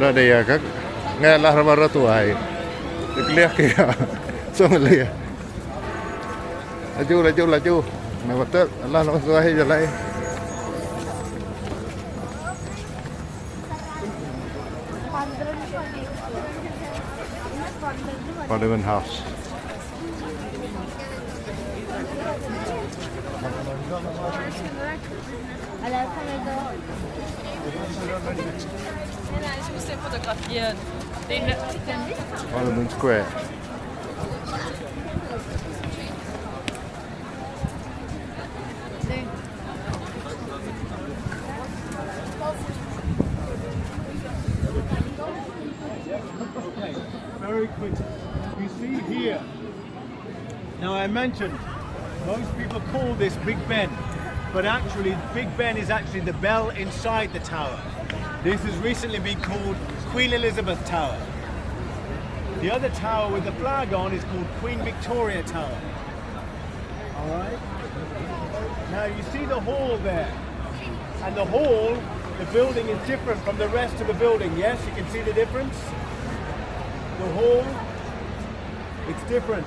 Đó đây các nghe là ra tuổi được liếc kìa xong rồi là chú mày bắt tết là nó ra hay giờ lại Parliament House. Parliament Square. Very quick. You see here. Now I mentioned most people call this Big Ben, but actually Big Ben is actually the bell inside the tower. This has recently been called Queen Elizabeth Tower. The other tower with the flag on is called Queen Victoria Tower. All right. Now you see the hall there, and the hall, the building is different from the rest of the building. Yes, you can see the difference. The hall, it's different.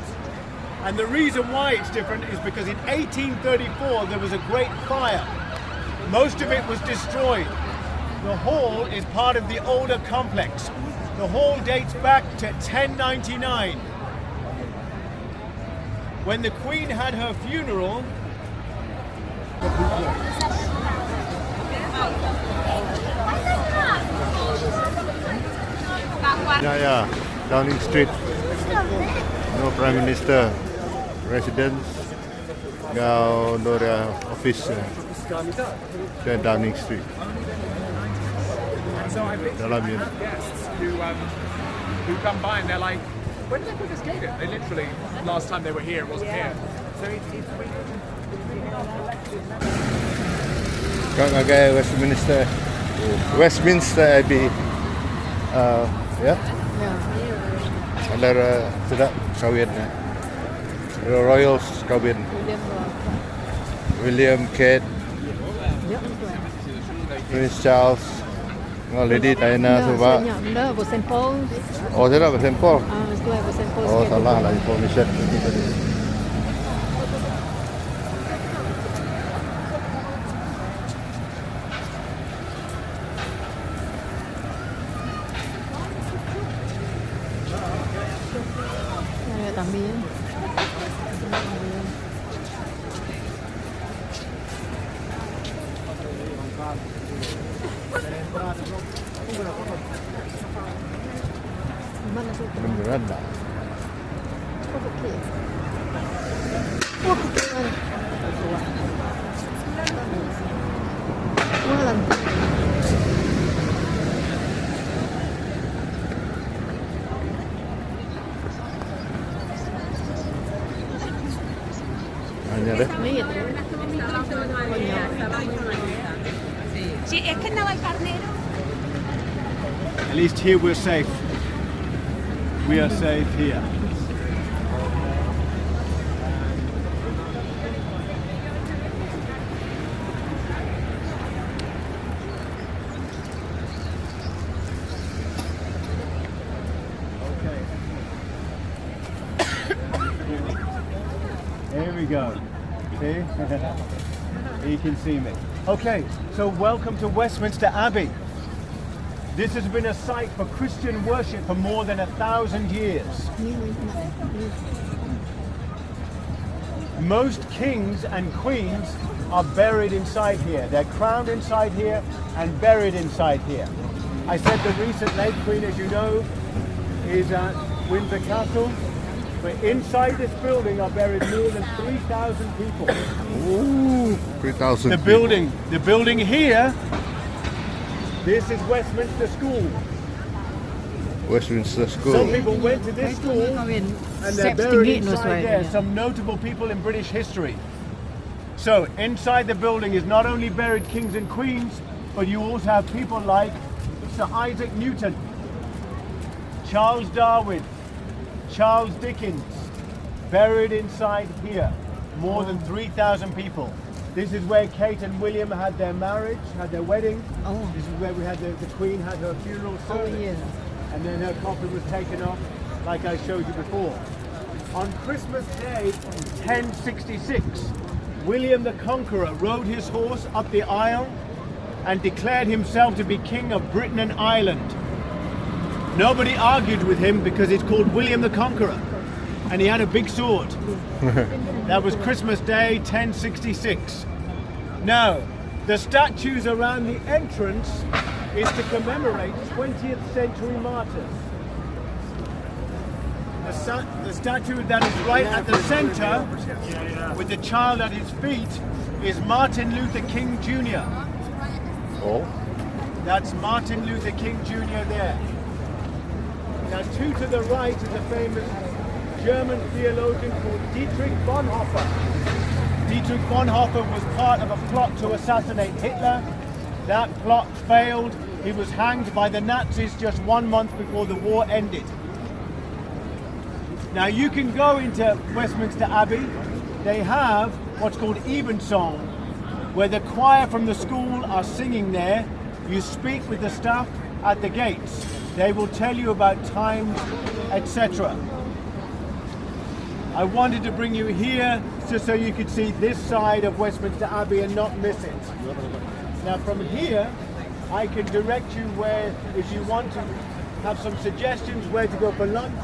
And the reason why it's different is because in 1834 there was a great fire. Most of it was destroyed. The hall is part of the older complex. The hall dates back to 1099. When the Queen had her funeral, Yeah, Downing Street. No Prime Minister residence. Now no office. Downing Street. So I've literally had guests who come by and they're like, when did they put this gate in? They literally, last time they were here, it wasn't here. So it's Got a Westminster Abbey. Yeah. Ada sudah kawin. Royals kawin. William, Kate, Prince Charles, Lady Diana semua. Oh, tidak St. Paul. Oh, salah lah information. Beneran dah. Hanya deh. at least here we're safe. We are safe here. Here we go. See? You can see me. Okay, so welcome to Westminster Abbey. This has been a site for Christian worship for more than 1,000 years. Most kings and queens are buried inside here. They're crowned inside here and buried inside here. I said the recent late queen, as you know, is at Windsor Castle. But inside this building are buried more than 3,000 people. Ooh, 3,000 The building here, this is Westminster School. Westminster School. Some people went to this school and they're buried inside there. Some notable people in British history. So inside the building is not only buried kings and queens, but you also have people like Sir Isaac Newton, Charles Darwin, Charles Dickens, buried inside here. more than 3,000 people. This is where Kate and William had their marriage, had their wedding. Oh. This is where we had the Queen had her funeral service. yeah. And then her coffin was taken off, like I showed you before. On Christmas Day, 1066, William the Conqueror rode his horse up the aisle and declared himself to be King of Britain and Ireland. Nobody argued with him because it's called William the Conqueror, and he had a big sword. That was Christmas Day, 1066. Now, the statues around the entrance is to commemorate 20th century martyrs. The statue that is right at the center, with the child at his feet, is Martin Luther King Jr. Oh. That's Martin Luther King Jr. there. Now, two to the right is a famous German theologian called Dietrich Bonhoeffer. Dietrich Bonhoeffer was part of a plot to assassinate Hitler. That plot failed. He was hanged by the Nazis just 1 month before the war ended. Now you can go into Westminster Abbey. They have what's called Evensong, where the choir from the school are singing there. You speak with the staff at the gates. They will tell you about times, etc. I wanted to bring you here just so you could see this side of Westminster Abbey and not miss it. Now from here, I can direct you where, if you want to have some suggestions where to go for lunch,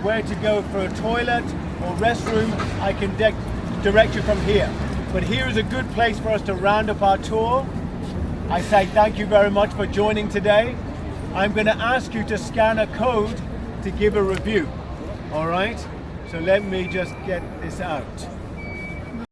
where to go for a toilet or restroom, I can direct you from here. But here is a good place for us to round up our tour. I say thank you very much for joining today. I'm going to ask you to scan a code to give a review. All right? So let me just get this out.